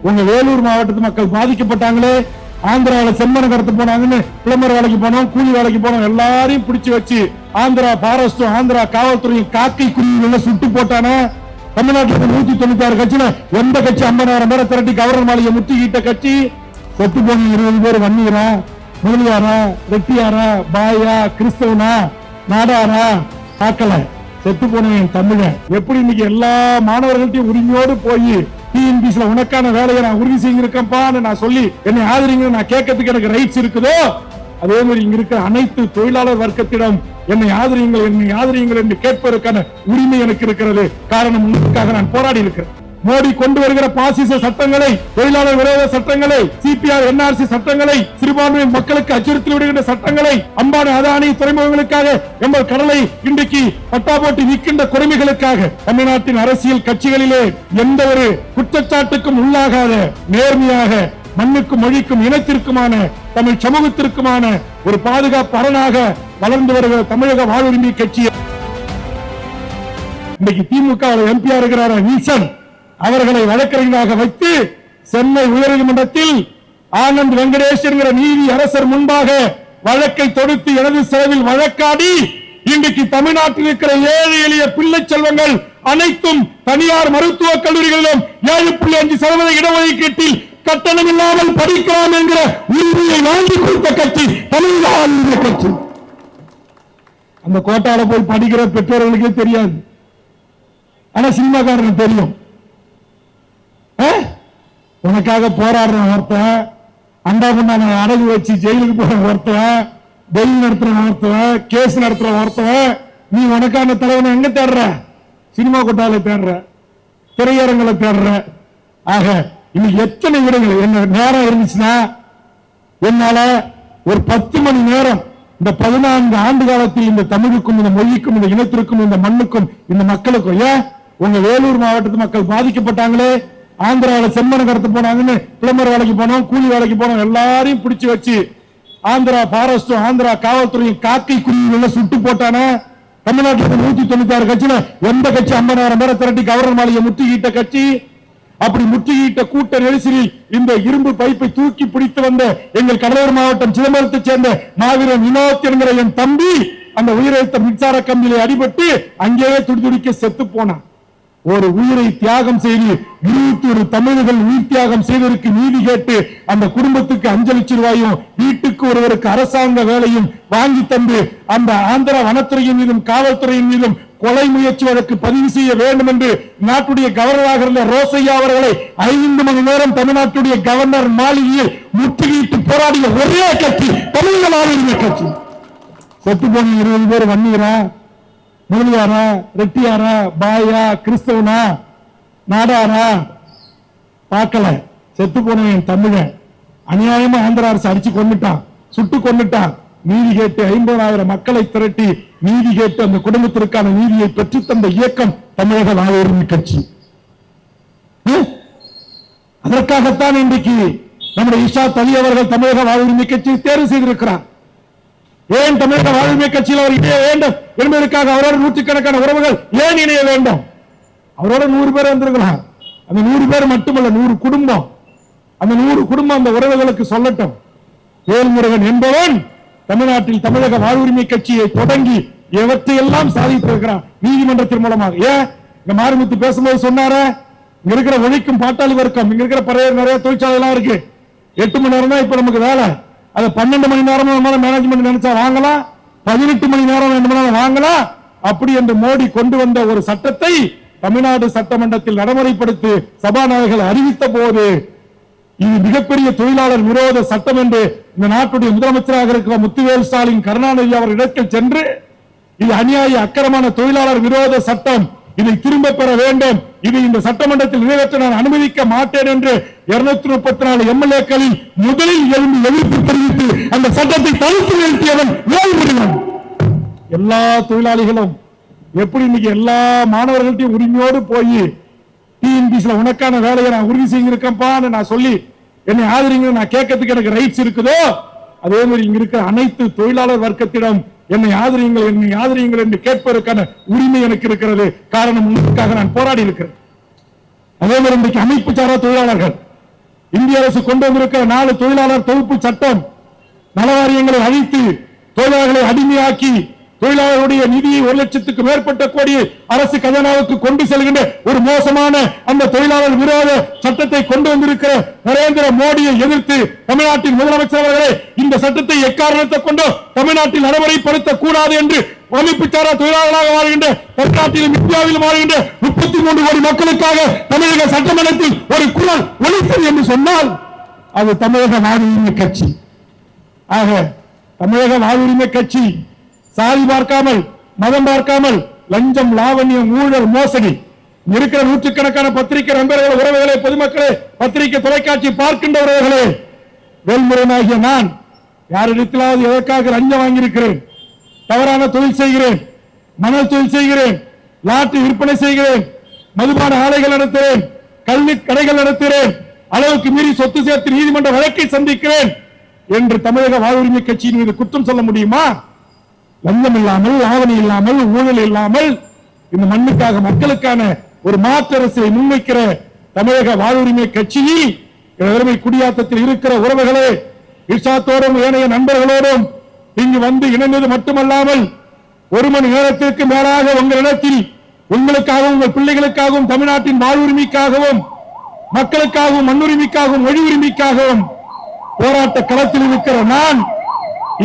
உங்க வேலூர் மாவட்டத்து மக்கள் பாதிக்கப்பட்டாங்களே, ஆந்திராவில செம்மணம் கடத்த போனாங்கன்னு பிளம்பர் வேலைக்கு போனோம், கூலி வேலைக்கு போனோம், எல்லாரையும் பிடிச்சு வச்சு ஆந்திரா பாரஸ்டும் ஆந்திரா காவல்துறையும் காக்கை குருவிகளை சுட்டு போட்டானே. தமிழ்நாட்டில் 196 கட்சியில எந்த கட்சி 50,000 பேரை திரட்டி கவர்னர் மாளிகை முற்றுகிட்ட கட்சி? செத்து போன 20 பேர் வன்னியரா, முதலியாரா, ரெட்டியாரா, பாயா, கிறிஸ்தவனா, நாடாரா பார்க்கல. செத்து போனவன் தமிழன். எப்படி இன்னைக்கு எல்லா மாணவர்கள்ட்டையும் உரிமையோடு போய் டிஎன்பிசில உனக்கான வேலையை நான் உறுதி செஞ்சிருக்கேன்ப்பான்னு நான் சொல்லி என்னை ஆதரிங்க நான் கேட்கறதுக்கு எனக்கு ரைட்ஸ் இருக்குதோ, அதே மாதிரி இங்க இருக்கிற அனைத்து தொழிலாளர் வர்க்கத்திடம் என்னை ஆதரியுங்கள் என்று கேட்பதற்கான உரிமை எனக்கு இருக்கிறது. காரணம் உங்களுக்காக நான் போராடி இருக்கிறேன். மோடி கொண்டு வருகிற பாசிச சட்டங்களை, தொழிலாளர் விரோத சட்டங்களை, சிபிஆர் என்ஆர்சி சட்டங்களை, சிறுபான்மை மக்களுக்கு அச்சுறுத்தல் விடுகின்ற சட்டங்களை, அம்பானி அதானி துறைமுகங்களுக்காக எங்கள் கடலை இன்றைக்கு பட்டா போட்டு விற்கின்ற குறைமைகளுக்காக தமிழ்நாட்டின் அரசியல் கட்சிகளிலே எந்த ஒரு குற்றச்சாட்டுக்கும் உள்ளாகாத நேர்மையாக மண்ணுக்கும் மொழிக்கும் இனத்திற்குமான தமிழ் சமூகத்திற்குமான ஒரு பாதுகாப்பு அரணாக வளர்ந்து வருகிற தமிழக வாழ்வுரிமை கட்சி. இன்னைக்கு திமுக எம்பியா இருக்கிறார் நீசன், அவர்களை வழக்கறிஞராக வைத்து சென்னை உயர்நீதிமன்றத்தில் ஆனந்த் வெங்கடேஷ் என்கிற நீதி அரசர் முன்பாக வழக்கை தொடுத்து எனது செலவில் வழக்காடி இன்றைக்கு தமிழ்நாட்டில் இருக்கிற ஏழை எளிய பிள்ளை செல்வங்கள் அனைத்தும் தனியார் மருத்துவக் கல்லூரிகளிலும் 7.5% இடஒதுக்கீட்டில் கட்டணம் இல்லாமல் படிக்கலாம் என்கிற உரிமையை வாங்கி கொடுத்த கட்சி தமிழக கட்சி. அந்த கோட்டால போய் படிக்கிற பெற்றோர்களுக்கே தெரியாது, ஆனா சினிமாக்காரனுக்கு தெரியும். உனக்காக போராடுற ஒருத்தன், அண்டாபண்ணான அடகு வச்சு ஜெயிலுக்கு போற ஒருத்தன், டெல்லி நடத்துற ஒருத்தன், கேஸ் நடத்துற ஒருத்தன், நீ உனக்கான தலைவனை எங்க தேடுற? சினிமா கொட்டால தேடுற, திரையரங்களை தேடுற. ஆக இன்னைக்கு எத்தனை வீடுகள் என்ன நேரம் இருந்துச்சுன்னா என்னால ஒரு 10 மணி நேரம் இந்த 14 ஆண்டு காலத்தில் இந்த தமிழுக்கும் இந்த மொழிக்கும் இந்த இனத்திற்கும் இந்த மண்ணுக்கும் இந்த மக்களுக்கும், ஏன் உங்க வேலூர் மாவட்டத்து மக்கள் பாதிக்கப்பட்டாங்களே, ஆந்திராவில செம்மணம் கடத்த போனாங்கன்னு பிளம்பர் வேலைக்கு போனோம், கூலி வேலைக்கு போனோம், எல்லாரையும் பிடிச்சு வச்சு ஆந்திரா பாரஸ்டும் ஆந்திரா காவல்துறையும் காக்கை குருவிகளை சுட்டு போட்டானே. தமிழ்நாட்டில் 196 கட்சியில எந்த கட்சி 50,000 பேரை திரட்டி கவர்னர் மாளிகை முற்றுகிட்ட கட்சி? அப்படி முற்றுகிட்ட கூட்ட நெரிசலில் இந்த இரும்பு பைப்பை தூக்கி பிடித்து வந்த எங்கள் கடலூர் மாவட்டம் சிதம்பரத்தை சேர்ந்த மாவீரன் வினோத் என்கிற என் தம்பி அந்த உயிரிழந்த மின்சார கம்பியிலே அடிபட்டு அங்கேயே துடிதுடிக்க செத்து போனான். ஒரு உயிரை தியாகம் செய்து 21 தமிழர்கள் உயிர் தியாகம் செய்ததற்கு நீதி கேட்டு அந்த குடும்பத்துக்கு 5 லட்சம் ரூபாயும் வீட்டுக்கு ஒருவருக்கு அரசாங்க வேலையும் வாங்கி தந்து அந்த ஆந்திரா வனத்துறையின் மீதும் காவல்துறையின் மீதும் கொலை முயற்சி வழக்கு பதிவு செய்ய வேண்டும் என்று நாட்டுடைய கவர்னராக இருந்த ரோசையா அவர்களை 5 மணி நேரம் தமிழ்நாட்டுடைய கவர்னர் மாளிகையில் முற்றுகையிட்டு போராடிய ஒரே கட்சி தமிழக வாழ்வுரிமை கட்சி. செத்து போன 20 பேர் வன்னியரா, முதலியாரா, ரெட்டியாரா, பாயா, கிறிஸ்தவனா, நாடாரா பார்க்கல. செத்து போனவன் தமிழன். அநியாயமா ஆந்திர அரசு அடிச்சு கொண்டுட்டான், சுட்டு கொண்டுட்டான். நீதி கேட்டு 50,000 மக்களை திரட்டி நீதி கேட்டு அந்த குடும்பத்திற்கான நீதியை பெற்று தந்த இயக்கம் தமிழக வாழ்வுரிமை கட்சி. அதற்காகத்தான் இன்றைக்கு நம்முடைய இஷாத் அலி அவர்கள் தமிழக வாழ்வுரிமை கட்சியை தேர்வு செய்திருக்கிறார். ஏன் தமிழக வாழ்வுரிமை கட்சியில் அவர் இணைய வேண்டும் என்பதற்காக அவரோட 100கணக்கான உறவுகள் ஏன் இணைய வேண்டும்? அவரோட 100 பேர் வந்திருக்கலாம். அந்த 100 பேர் மட்டுமல்ல, 100 குடும்பம். அந்த 100 குடும்பம் அந்த உறவுகளுக்கு சொல்லட்டும். வேல்முருகன் என்பவன் தமிழ்நாட்டில் தமிழக வாழ்வுரிமை கட்சியை தொடங்கி எவற்றையெல்லாம் சாதித்திருக்கிறான் நீதிமன்றத்தின் மூலமாக. ஏன் இங்க மாரிமுத்து பேசும்போது சொன்னார, இங்க இருக்கிற உழைக்கும் பாட்டாளி வர்க்கம், இங்க இருக்கிற நிறைய தொழிற்சாலை எல்லாம் இருக்கு. 8 மணி நேரம் தான் இப்ப நமக்கு வேலை. அது 12 மணி நேரம் மேனேஜ்மெண்ட் நினைச்சா வாங்கலாம், 18 மணி நேரம் வேண்டுமானாலும் வாங்கலாம். அப்படி என்று மோடி கொண்டு வந்த ஒரு சட்டத்தை தமிழ்நாடு சட்டமன்றத்தில் நடைமுறைப்படுத்தி சபாநாயகர்கள் அறிவித்த போது இது மிகப்பெரிய தொழிலாளர் விரோத சட்டம் என்று இந்த நாட்டுடைய முதலமைச்சராக இருக்கிற முத்துவேல் ஸ்டாலின் கருணாநிதி அவர் இடத்தில் சென்று இது அநியாய அக்கிரமான தொழிலாளர் விரோத சட்டம், இதை திரும்ப பெற வேண்டும், இது இந்த சட்டமன்றத்தில் நிறைவேற்ற நான் அனுமதிக்க மாட்டேன் என்று 234 எம்எல்ஏக்களில் முதலில் எழுந்து எதிர்ப்பு தெரிவித்து அந்த சட்டத்தை தடுத்து நிறுத்தியவன் வேல்முருகன். எல்லா தொழிலாளிகளும் எப்படி இன்னைக்கு எல்லா மாணவர்கள்ட்டையும் உரிமையோடு போய் டிஎன்பிசில உனக்கான வேலையை நான் உறுதி செஞ்சிருக்கேன்ப்பான்னு நான் சொல்லி என்னை ஆதரிங்க நான் கேட்கறதுக்கு எனக்கு ரைட்ஸ் இருக்குதோ, அதே மாதிரி இங்க இருக்கிற அனைத்து தொழிலாளர் வர்க்கத்திடம் என்னை ஆதரியுங்கள் என்று கேட்பதற்கான உரிமை எனக்கு இருக்கிறது. காரணம் உங்களுக்காக நான் போராடி இருக்கிறேன். அதே மாதிரி இன்றைக்கு அமைப்பு சாரா தொழிலாளர்கள் இந்திய அரசு கொண்டு வந்திருக்கிற 4 தொழிலாளர் தொகுப்பு சட்டம் நலவாரியங்களை அழித்து தொழிலாளர்களை அடிமையாக்கி தொழிலாளர்களுடைய நிதியை 1 லட்சத்துக்கு மேற்பட்ட கோடி அரசு கஜனாவுக்கு கொண்டு செல்கின்ற ஒரு மோசமான அந்த தொழிலாளர் விரோத சட்டத்தை கொண்டு வந்திருக்கிற நரேந்திர மோடியை எதிர்த்து தமிழ்நாட்டின் முதலமைச்சர் அவர்களே, இந்த சட்டத்தை எக்காரணத்தை கொண்டு தமிழ்நாட்டில் நடைமுறைப்படுத்தக் கூடாது என்று அமைப்புச்சாரா தொழிலாளர்களாக வாழ்கின்ற தமிழ்நாட்டிலும் இந்தியாவிலும் வாழ்கின்ற 33 கோடி மக்களுக்காக தமிழக சட்டமன்றத்தில் ஒரு குரல் ஒலித்தது என்று சொன்னால் அது தமிழக வாழ்வுரிமை கட்சி. ஆக தமிழக வாழ்வுரிமை கட்சி சாதி பார்க்காமல், மதம் பார்க்காமல், லஞ்சம், லாவண்யம், ஊழல், மோசடி இருக்கிற நூற்றுக்கணக்கான பத்திரிகை நண்பர்களே, உறவுகளே, பொதுமக்களே, பத்திரிகை தொலைக்காட்சி பார்க்கின்ற உறவுகளே, வேல்முருகனாகிய நான் யாரிடத்திலாவது எதற்காக லஞ்சம் வாங்கியிருக்கிறேன், தவறான தொழில் செய்கிறேன், மணல் தொழில் செய்கிறேன், லாட்டரி விற்பனை செய்கிறேன், மதுபான ஆலைகள் நடத்துகிறேன், கல்வி கடைகள் நடத்துகிறேன், அளவுக்கு மீறி சொத்து சேர்த்து நீதிமன்ற வழக்கை சந்திக்கிறேன் என்று தமிழக வாழ்வுரிமை கட்சியின் மீது குற்றம் சொல்ல முடியுமா? லஞ்சம் இல்லாமல், ஆவணி இல்லாமல், ஊழல் இல்லாமல் இந்த மண்ணுக்காக மக்களுக்கான ஒரு மாற்று அரசை முன்வைக்கிற தமிழக வாழ்வுரிமை கட்சியில் எதிர்மை குடியாத்தத்தில் இருக்கிற உறவுகளே, இர்ஷாத்தோடும் ஏனைய நண்பர்களோடும் இங்கு வந்து இணைந்தது மட்டுமல்லாமல் 1 மணி நேரத்திற்கு மேலாக உங்களிடத்தில் உங்களுக்காகவும் உங்கள் பிள்ளைகளுக்காகவும் தமிழ்நாட்டின் வாழ்வுரிமைக்காகவும் மக்களுக்காகவும் மண்ணுரிமைக்காகவும் மொழி உரிமைக்காகவும் போராட்ட களத்தில் இருக்கிற நான்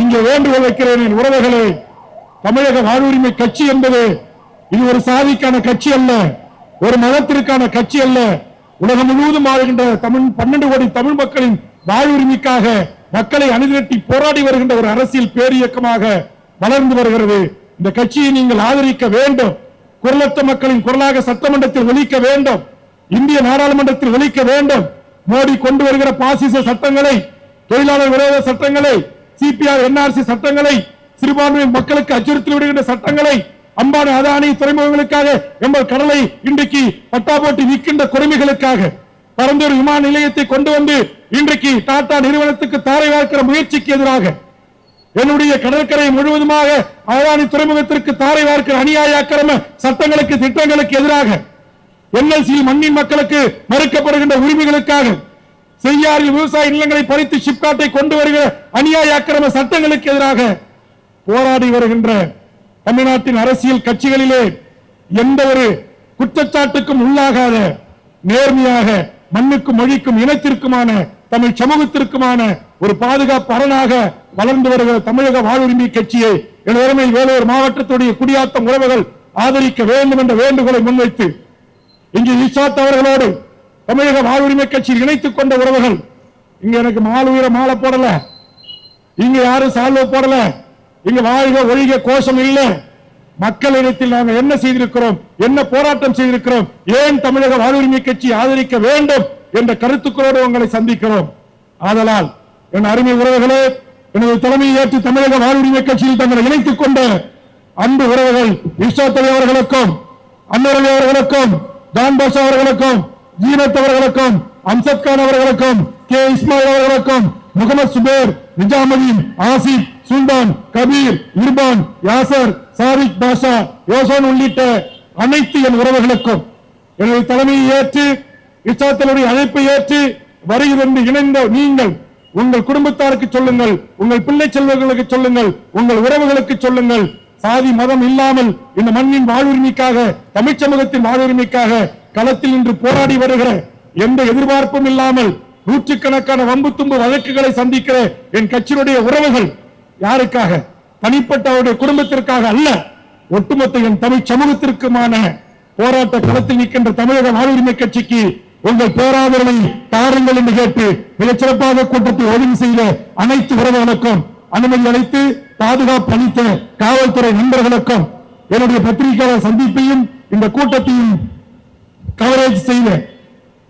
இங்கே வேண்டுகோள் வைக்கிறேன். என் உறவுகளே, தமிழக வாழ்வுரிமை கட்சி என்பது இது ஒரு சாதிக்கான கட்சி அல்ல, ஒரு மதத்திற்கான கட்சி அல்ல. உலகம் முழுவதும் வாழ்கின்ற 12 கோடி தமிழ் மக்களின் வாழ்வுரிமைக்காக மக்களை அணிதிரட்டி போராடி வருகின்ற ஒரு அரசியல் பேரியக்கமாக வளர்ந்து வருகிறது. இந்த கட்சியை நீங்கள் ஆதரிக்க வேண்டும். குரலற்ற மக்களின் குரலாக சட்டமன்றத்தில் ஒலிக்க வேண்டும், இந்திய நாடாளுமன்றத்தில் ஒலிக்க வேண்டும். மோடி கொண்டு வருகிற பாசிச சட்டங்களை, தொழிலாளர் விரோத சட்டங்களை, சிபிஆர் என்ஆர்சி சட்டங்களை, சிறுபான்மை மக்களுக்கு அச்சுறுத்தல் விடுகின்ற சட்டங்களை, அம்பானி அதானி துறைமுகங்களுக்காக எங்கள் கடலை இன்றைக்கு பட்டா போட்டு விற்கின்ற குறைமைகளுக்காக பரந்தூர் விமான நிலையத்தை கொண்டு வந்து இன்றைக்கு டாடா நிறுவனத்துக்கு தாரை வார்க்கிற முயற்சிக்கு எதிராக, என்னுடைய கடற்கரை முழுவதுமாக அதானி துறைமுகத்திற்கு தாரை வார்க்கிற அநியாய அக்கிரம சட்டங்களுக்கு திட்டங்களுக்கு எதிராக, என்எல்சி மண்ணின் மக்களுக்கு மறுக்கப்படுகின்ற உரிமைகளுக்காக, செய்யாறில் விவசாய நிலங்களை பறித்து ஷிப்காட்டை கொண்டு வருகிற அநியாய அக்கிரம சட்டங்களுக்கு எதிராக போராடி வருகின்ற தமிழ்நாட்டின் அரசியல் கட்சிகளிலே எந்த ஒரு குற்றச்சாட்டுக்கும் உள்ளாகாத நேர்மையாக மண்ணுக்கும் மொழிக்கும் இனத்திற்குமான தமிழ் சமூகத்திற்குமான ஒரு பாதுகாப்பு அரணாக வளர்ந்து வருகிற தமிழக வாழ்வுரிமை கட்சியை எனது வேலூர் மாவட்டத்துடைய குடியாத்தம் உறவுகள் ஆதரிக்க வேண்டும் என்ற வேண்டுகோளை முன்வைத்து இங்கு இஷாத் அவர்களோடு தமிழக வாழ்வுரிமை கட்சியில் இணைத்துக் கொண்ட உறவுகள், இங்க எனக்கு மாலுயிர மாலை போடல, இங்க யாரும் சால்வ போடல, இங்க வாழ்க ஒழிக கோஷம் இல்ல. மக்களிடத்தில் நாங்கள் என்ன செய்திருக்கிறோம், என்ன போராட்டம் செய்திருக்கிறோம், ஏன் தமிழக வாழ்வுரிமை கட்சி ஆதரிக்க வேண்டும் என்ற கருத்துக்களோடு உங்களை சந்திக்கிறோம். ஆதலால் என் அருமை உறவுகளே, எனது தலைமையை ஏற்று தமிழக வாழ்வுரிமை கட்சியில் தங்களை இணைத்துக் கொண்ட அன்பு உறவுகள் இஷாத் அவர்களுக்கும், அன்னரவி அவர்களுக்கும், ஜான் பாஷா அவர்களுக்கும், ஜீனத் அவர்களுக்கும், அம்சத் கான் அவர்களுக்கும், கே இஸ்மாயில் அவர்களுக்கும், முகமது சுபேர், நிஜாமுதீன், ஆசிப், சுல்தான், கபீர், இர்பான், யாசர், சாரிக் பாஷா, யோசன் உள்ளிட்ட அனைத்து என் உறவுகளுக்கும் எனது தலைமையை ஏற்று இஷாத்தினுடைய அழைப்பை ஏற்று வருகிறது இணைந்த நீங்கள் உங்கள் குடும்பத்தாருக்கு சொல்லுங்கள், உங்கள் பிள்ளை செல்வர்களுக்கு சொல்லுங்கள், உங்கள் உறவுகளுக்கு சொல்லுங்கள். சாதி மதம் இல்லாமல் இந்த மண்ணின் வாழ்வுரிமைக்காக, தமிழ் சமூகத்தின் வாழ்வுரிமைக்காக களத்தில் இன்று போராடி வருகிற, எந்த எதிர்பார்ப்பும் இல்லாமல் நூற்றுக்கணக்கான வம்பு தும்பு வழக்குகளை சந்திக்கிற என் கட்சியினுடைய உறவுகள் யாருக்காக, தனிப்பட்ட அவருடைய குடும்பத்திற்காக அல்ல, ஒட்டுமொத்த என் தமிழ் சமூகத்திற்குமான போராட்ட களத்தில் நிற்கின்ற தமிழக வாழ்வுரிமை கட்சிக்கு உங்கள் பேராதரவை தாருங்கள் என்று கேட்டு மிகச் சிறப்பாக கூட்டத்தை ஒழுங்கு செய்த அனைத்து உறவுகளுக்கும், அனுமதி அளித்து பாதுகாப்பு அளித்த காவல்துறை நண்பர்களுக்கும், என்னுடைய பத்திரிகையாளர் சந்திப்பையும் இந்த கூட்டத்தையும் கவரேஜ் செய்த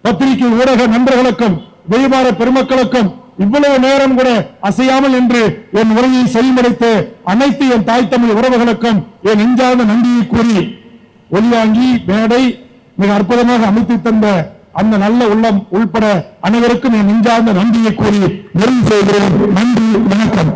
பத்திரிகை ஊடக நண்பர்களுக்கும், வியாபார பெருமக்களுக்கும், இவ்வளவு நேரம் கூட அசையாமல் என்று என் உரையை செயல்படுத்த அனைத்து என் தாய் தமிழ் உறவுகளுக்கும் என் நெஞ்சார்ந்த நன்றியை கூறி, ஒலிவாங்கி மேடை மிக அற்புதமாக அமைத்து தந்த அந்த நல்ல உள்ளம் உள்பட அனைவருக்கும் என் நெஞ்சார்ந்த நன்றியை கூறி நிறைவு செய்கிறேன். நன்றி, வணக்கம்.